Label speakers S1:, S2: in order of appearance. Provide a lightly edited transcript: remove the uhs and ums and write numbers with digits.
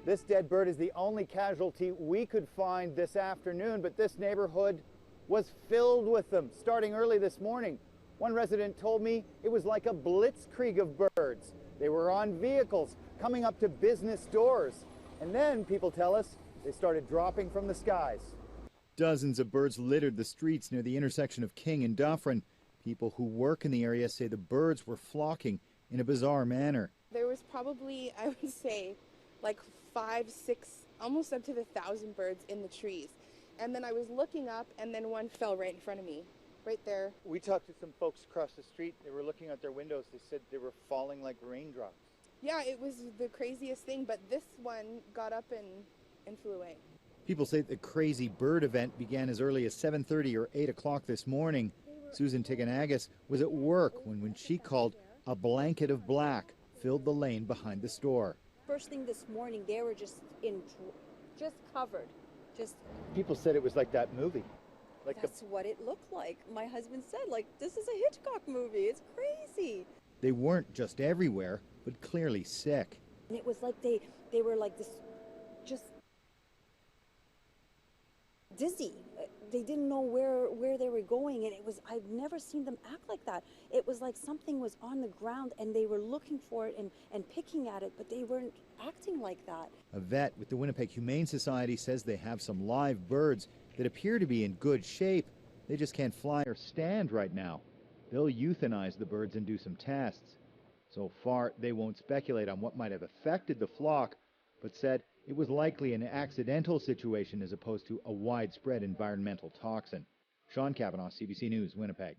S1: This dead bird is the only casualty we could find this afternoon, but this neighborhood was filled with them starting early this morning. One resident told me it was like a blitzkrieg of birds. They were on vehicles, coming up to business doors. And then, people tell us, they started dropping from the skies. Dozens of birds littered the streets near the intersection of King and Dufferin. People who work in the area say the birds were flocking in a bizarre manner.
S2: There was probably, I would say, like 5, 6, almost up to 1,000 birds in the trees. And then I was looking up, and then one fell right in front of me, right there. We talked to some folks across the street. They were looking out their windows. They said they were falling like raindrops. Yeah, it was the craziest thing, but this one got up and flew away.
S1: People say the crazy bird event began as early as 7:30 or 8 o'clock this morning. Susan Tiganagas was at work when she called a blanket of black filled the lane behind the store.
S3: First thing this morning, they were just covered.
S1: People said it was like that movie.
S3: That's what it looked like. My husband said, this is a Hitchcock movie. It's crazy.
S1: They weren't just everywhere, but clearly sick.
S3: And it was like they were like this, just dizzy. They didn't know where they were going, and I've never seen them act like that. It was like something was on the ground and they were looking for it and picking at it, but they weren't acting like that.
S1: A vet with the Winnipeg Humane Society says they have some live birds that appear to be in good shape. They just can't fly or stand right now. They'll euthanize the birds and do some tests. So far, they won't speculate on what might have affected the flock, but said it was likely an accidental situation as opposed to a widespread environmental toxin. Sean Cavanaugh, CBC News, Winnipeg.